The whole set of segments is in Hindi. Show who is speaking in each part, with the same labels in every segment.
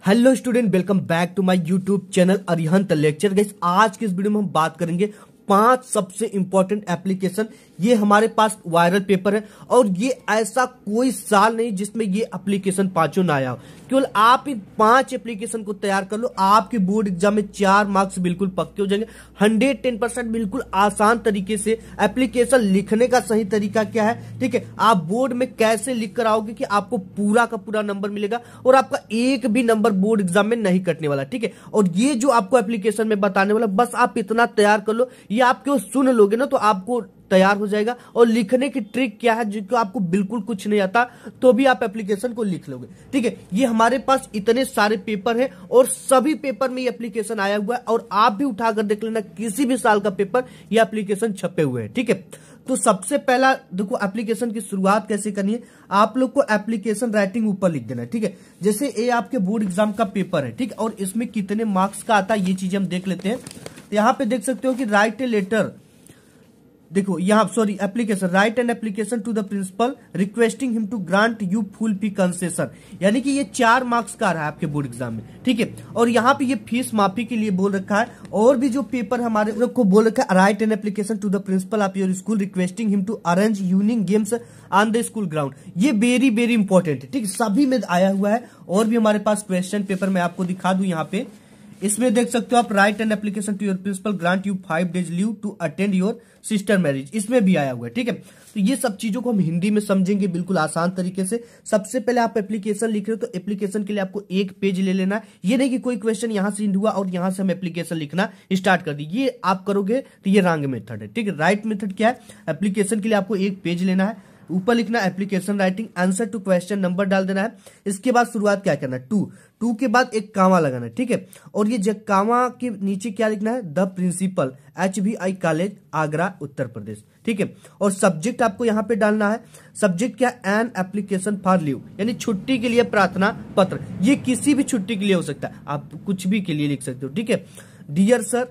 Speaker 1: Hello student, welcome back to my YouTube channel Arihant lecture. Guys, आज के इस वीडियो में हम बात करेंगे 5 सबसे इंपॉर्टेंट एप्लीकेशन। ये हमारे पास वायरल पेपर है और ये ऐसा कोई साल नहीं जिसमें ये एप्लीकेशन पांचों ना आया हो। केवल आप इन 5 एप्लीकेशन को तैयार कर लो, आपके बोर्ड एग्जाम में 4 मार्क्स बिल्कुल पक्के हो जाएंगे। 110% बिल्कुल आसान तरीके से एप्लीकेशन लिखने का सही तरीका क्या है, ठीक है, आप बोर्ड में कैसे लिख कर आओगे कि आपको पूरा का पूरा नंबर मिलेगा और आपका एक भी नंबर बोर्ड एग्जाम में नहीं कटने वाला, ठीक है। और ये जो आपको एप्लीकेशन में बताने वाला, बस आप इतना तैयार कर लो, ये आप क्यों सुन लोगे ना तो आपको तैयार हो जाएगा। और लिखने की ट्रिक क्या है, जिनको आपको बिल्कुल कुछ नहीं आता तो भी आप एप्लीकेशन को लिख लोगे, ठीक है। ये हमारे पास इतने सारे पेपर हैं और सभी पेपर में ये एप्लीकेशन आया हुआ है और आप भी उठाकर देख लेना, किसी भी साल का पेपर ये एप्लीकेशन छपे हुए हैं, ठीक है। तो सबसे पहला देखो, एप्लीकेशन की शुरुआत कैसे करनी है। आप लोग को एप्लीकेशन राइटिंग ऊपर लिख देना है, ठीक है। जैसे ये आपके बोर्ड एग्जाम का पेपर है, ठीक है, और इसमें कितने मार्क्स का आता है ये चीजें हम देख लेते हैं। यहां पे देख सकते हो कि राइट ए लेटर, देखो यहाँ sorry application, write an application to the principal requesting him to grant you full fee concession, यानी कि ये 4 मार्क्स का रहा है आपके बोर्ड एग्जाम में, ठीक है। और यहाँ पे ये फीस माफी के लिए बोल रखा है। और भी जो पेपर हमारे लोग को बोल रखा है, write an application to the principal of your school requesting him to arrange evening games on the school ground. ये वेरी वेरी इंपॉर्टेंट है, ठीक है, सभी में आया हुआ है। और भी हमारे पास क्वेश्चन पेपर में आपको दिखा दूं, यहाँ पे इसमें देख सकते हो आप, write an application to your principal grant you 5 days leave to attend your sister marriage, इसमें भी आया हुआ है, ठीक है। तो ये सब चीजों को हम हिंदी में समझेंगे बिल्कुल आसान तरीके से। सबसे पहले आप एप्लीकेशन लिख रहे हो तो एप्लीकेशन के लिए आपको एक पेज ले लेना है। ये नहीं कि कोई क्वेश्चन यहां से हुआ और यहां से हम एप्लीकेशन लिखना स्टार्ट कर दी, ये आप करोगे तो ये रॉन्ग मेथड है, ठीक है। राइट मेथड क्या है, एप्लीकेशन के लिए आपको एक पेज लेना है, ऊपर लिखना application writing, answer to question, number डाल देना है। इसके बाद शुरुआत क्या करना है, टू के बाद एक कामा लगाना है, ठीक है। और ये कामा के नीचे क्या लिखना है, the principal HBI college Agra Uttar Pradesh, ठीक है। और सब्जेक्ट आपको यहाँ पे डालना है, सब्जेक्ट क्या, एन एप्लीकेशन फॉर लीव, यानी छुट्टी के लिए प्रार्थना पत्र। ये किसी भी छुट्टी के लिए हो सकता है, आप कुछ भी के लिए लिख सकते हो, ठीक है। Dear sir,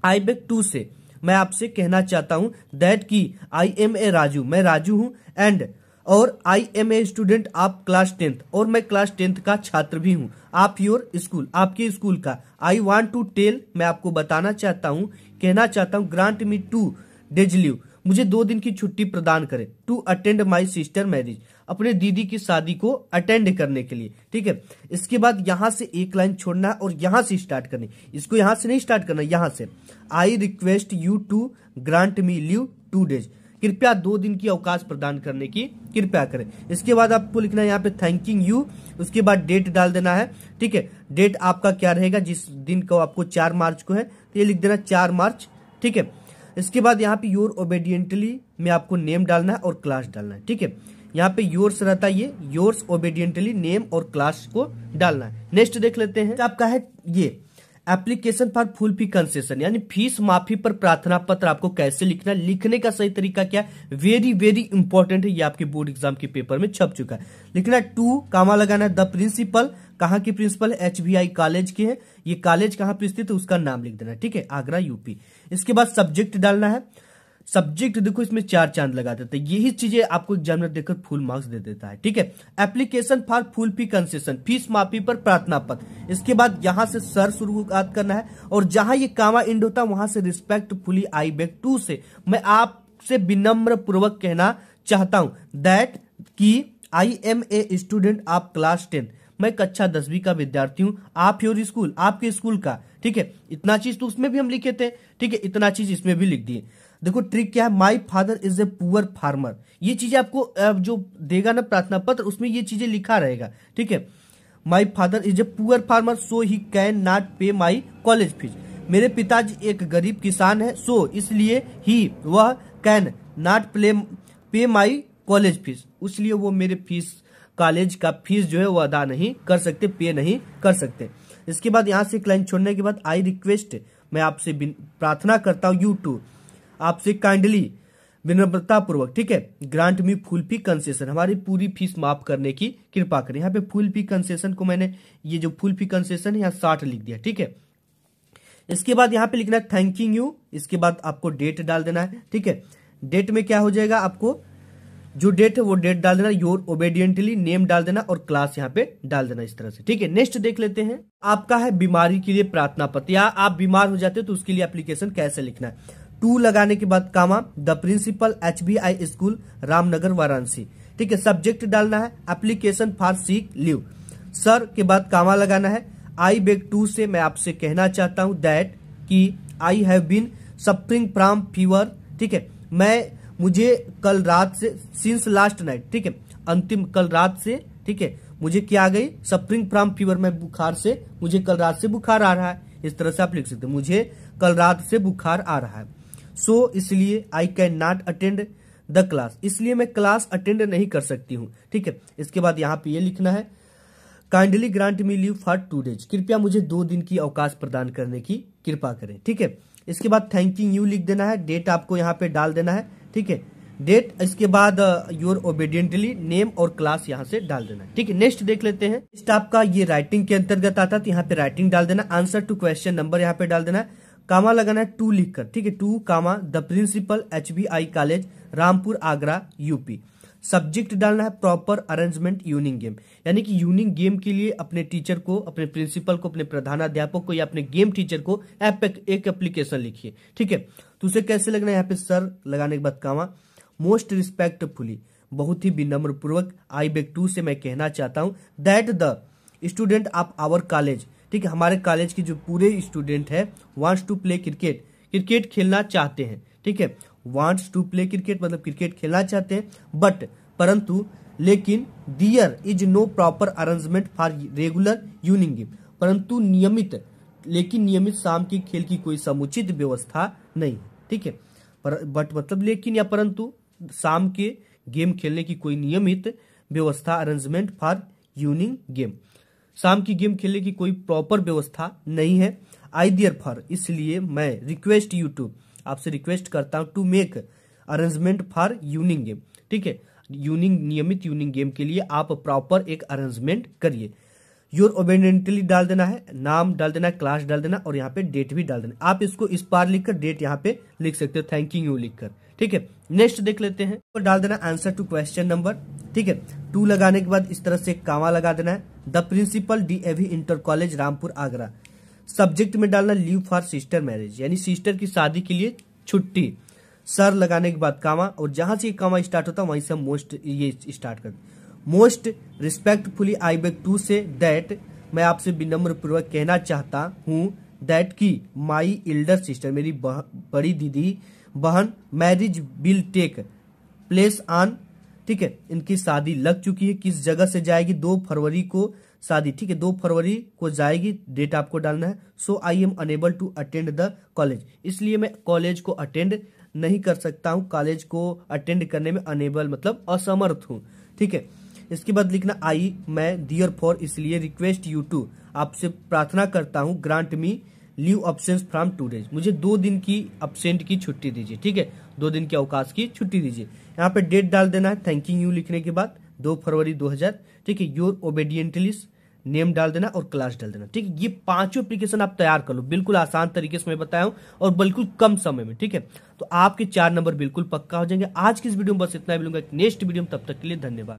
Speaker 1: I beg to say, मैं आपसे कहना चाहता हूं दैट की आई एम ए राजू, मैं राजू हूं, एंड और I am a student of class 10th, और मैं क्लास 10th का छात्र भी हूं। आप योर स्कूल, आपके स्कूल का। आई वांट टू टेल, मैं आपको बताना चाहता हूं, कहना चाहता हूं, ग्रांट मी 2 days लीव, मुझे 2 दिन की छुट्टी प्रदान करें, to attend my sister marriage, अपने दीदी की शादी को अटेंड करने के लिए, ठीक है। इसके बाद यहां से एक लाइन छोड़ना है और यहां से स्टार्ट करनी, इसको यहां से नहीं स्टार्ट करना, यहां से। I request you to grant me leave 2 days, कृपया 2 दिन की अवकाश प्रदान करने की कृपया करें। इसके बाद आपको लिखना है यहाँ पे थैंकिंग यू, उसके बाद डेट डाल देना है, ठीक है। डेट आपका क्या रहेगा, जिस दिन को आपको 4 मार्च को है तो ये लिख देना 4 मार्च, ठीक है। इसके बाद यहाँ पे योर ओबेडियंटली में आपको नेम डालना है और क्लास डालना है, ठीक है। यहाँ पे योर्स रहता है, ये योर्स ओबेडियंटली नेम और क्लास को डालना है। नेक्स्ट देख लेते हैं, आपका है ये application for full fee concession, यानी फीस माफी पर प्रार्थना पत्र आपको कैसे लिखना है, लिखने का सही तरीका क्या है, वेरी वेरी इंपॉर्टेंट है। ये आपके बोर्ड एग्जाम के पेपर में छप चुका है। लिखना है टू, कामा लगाना है, द प्रिंसिपल, कहाँ के प्रिंसिपल, HBI कॉलेज के हैं, ये कॉलेज कहाँ पे स्थित है उसका नाम लिख देना है, ठीक है, आगरा यूपी। इसके बाद सब्जेक्ट डालना है, सब्जेक्ट देखो इसमें 4 चांद लगा देते हैं, यही चीजें आपको एग्जामिनर देखकर फुल मार्क्स दे देता है, ठीक है। Application for full fee concession, fees माफी पर प्रार्थना पत्र। इसके बाद यहां से सर शुरुआत करना है और जहां ये कामा एंड होता है वहां से respectfully I beg to say, मैं आपसे विनम्र पूर्वक कहना चाहता हूं दैट की I am a student of class 10, मैं कक्षा 10वीं का विद्यार्थी हूं, आप योर स्कूल, आपके स्कूल का, ठीक है। इतना चीज तो उसमें भी हम लिखे थे, ठीक है, इतना चीज इसमें भी लिख दिए। देखो ट्रिक क्या है, my father is a poor farmer, ये चीजें आपको जो देगा ना प्रार्थना पत्र उसमें ये चीजें लिखा रहेगा, ठीक है। My father is a poor farmer so he can not पे माई कॉलेज फीस, मेरे पिताजी एक गरीब किसान है, सो इसलिए ही वह कैन नॉट पे माई कॉलेज फीस, इसलिए वो मेरे फीस, कॉलेज का फीस जो है वो अदा नहीं कर सकते, पे नहीं कर सकते। इसके बाद यहां से एक लाइन छोड़ने के बाद आई रिक्वेस्ट, मैं आपसे प्रार्थना करता हूं, यू टू, आपसे काइंडली, विनम्रता पूर्वक, ठीक है, ग्रांट मी फुल फी कंसेशन, हमारी पूरी फीस माफ करने की कृपा करें। यहाँ पे फुल फी कंसेशन को मैंने, ये जो फुल फी कंसेशन है यहाँ 60 लिख दिया, ठीक है। इसके बाद यहाँ पे लिखना है थैंकिंग यू, इसके बाद आपको डेट डाल देना है, ठीक है। डेट में क्या हो जाएगा आपको जो डेट है वो डेट डाल देना, योर ओबेडियंटली नेम डाल देना और क्लास यहाँ पे डाल देना इस तरह से। ठीक है, नेक्स्ट देख लेते हैं। आपका है बीमारी के लिए प्रार्थना पत्र, या आप बीमार हो जाते हो तो उसके लिए एप्लीकेशन कैसे लिखना है। टू लगाने के बाद comma, the principal HBI school Ramnagar Varanasi. ठीक है, सब्जेक्ट डालना है application for sick leave. Sir के बाद कामा लगाना है, आई बेग टू से मैं आपसे कहना चाहता हूं दैट कि I have been suffering from fever. ठीक है, मुझे कल रात से, सिंस लास्ट नाइट, ठीक है, अंतिम कल रात से, ठीक है, मुझे क्या आ गई, सफरिंग फ्रॉम फीवर, मैं बुखार से, मुझे कल रात से बुखार आ रहा है। इस तरह से आप लिख सकते हैं, मुझे कल रात से बुखार आ रहा है। सो इसलिए I can not attend the class, इसलिए मैं क्लास अटेंड नहीं कर सकती हूँ। ठीक है, इसके बाद यहाँ पे ये लिखना है, kindly grant me leave for 2 days, कृपया मुझे 2 दिन की अवकाश प्रदान करने की कृपा करें। ठीक है, इसके बाद थैंकिंग यू लिख देना है, डेट आपको यहाँ पे डाल देना है। ठीक है, डेट, इसके बाद योर ओबेडियंटली नेम और क्लास यहाँ से डाल देना है। ठीक है, नेक्स्ट देख लेते हैं। नेक्स्ट आपका ये राइटिंग के अंतर्गत आता है, तो यहाँ पे राइटिंग डाल देना, आंसर टू क्वेश्चन नंबर यहाँ पे डाल देना है, कामा लगाना है टू लिखकर। ठीक है, to comma the principal HBI college Rampur Agra UP. Subject डालना है प्रॉपर अरेंजमेंट यूनिंग गेम, यानी कि यूनिंग गेम के लिए अपने टीचर को, अपने प्रिंसिपल को, अपने प्रधानाध्यापक को या अपने गेम टीचर को एक एप्लीकेशन लिखिए। ठीक है, तो उसे कैसे लगना है, यहाँ पे सर लगाने के बाद कामा, मोस्ट रिस्पेक्टफुली, बहुत ही विनम्र पूर्वक, आई बेग टू से मैं कहना चाहता हूं that the student of our college. ठीक है, हमारे कॉलेज के जो पूरे स्टूडेंट है wants to play cricket, cricket खेलना चाहते हैं। ठीक है, वांट्स टू प्ले क्रिकेट मतलब क्रिकेट खेलना चाहते हैं, बट परंतु, लेकिन there is no proper arrangement for regular evening game, परंतु नियमित, लेकिन नियमित शाम की खेल की कोई समुचित व्यवस्था नहीं। ठीक है, बट मतलब लेकिन या परंतु शाम के गेम खेलने की कोई नियमित व्यवस्था, अरेंजमेंट फॉर यूनिंग गेम, शाम की गेम खेलने की कोई प्रॉपर व्यवस्था नहीं है। आई देयर फॉर, इसलिए मैं रिक्वेस्ट यू टू, आपसे रिक्वेस्ट करता हूं to make arrangement for evening game. ठीक है, नियमित यूनिंग गेम के लिए आप प्रॉपर एक अरेंजमेंट करिए। योर ओबेडियंटली डाल देना है, नाम डाल देना है, क्लास डाल देना और यहाँ पे डेट भी डाल देना। आप इसको इस पार लिखकर डेट यहाँ पे लिख सकते हो, थैंकिंग यू लिखकर। ठीक है, नेक्स्ट देख लेते हैं। तो डाल देना आंसर टू क्वेश्चन नंबर। ठीक है, टू लगाने के बाद इस तरह से कामा लगा देना है, the principal DAV inter college Rampur Agra. Subject में डालना लीव फॉर सिस्टर मैरिज, यानी सिस्टर की शादी के लिए छुट्टी। सर लगाने के बाद कामा, और जहां से कामा स्टार्ट होता है वहीं से हम मोस्ट ये स्टार्ट करते। Most respectfully I beg to say that, मैं आपसे विनम्र पूर्वक कहना चाहता हूँ दैट की माई एल्डर सिस्टर, मेरी बड़ी दीदी बहन, marriage will take place on. ठीक है, इनकी शादी लग चुकी है, किस जगह से जाएगी, 2 फरवरी को शादी। ठीक है, 2 फरवरी को जाएगी, डेट आपको डालना है। So I am unable to attend the college, इसलिए मैं कॉलेज को अटेंड नहीं कर सकता हूँ, कॉलेज को अटेंड करने में अनेबल मतलब असमर्थ हूँ। ठीक है, इसके बाद लिखना आई, मैं दियर फॉर, इसलिए रिक्वेस्ट यू टू, आपसे प्रार्थना करता हूँ, grant me leave absence from 2 days, मुझे 2 दिन की अब्सेंट की छुट्टी दीजिए। ठीक है, 2 दिन के अवकाश की छुट्टी दीजिए। यहाँ पे डेट डाल देना है, थैंकिंग यू लिखने के बाद 2 फरवरी 2000। ठीक है, योर ओबेडियंटलिस नेम डाल देना और क्लास डाल देना। ठीक है, ये 5 एप्लीकेशन आप तैयार कर लो, बिल्कुल आसान तरीके से मैं बताया हूं और बिल्कुल कम समय में। ठीक है, तो आपके 4 नंबर बिल्कुल पक्का हो जाएंगे। आज की इस वीडियो में बस इतना ही, मिलूंगा नेक्स्ट वीडियो में, तब तक के लिए धन्यवाद।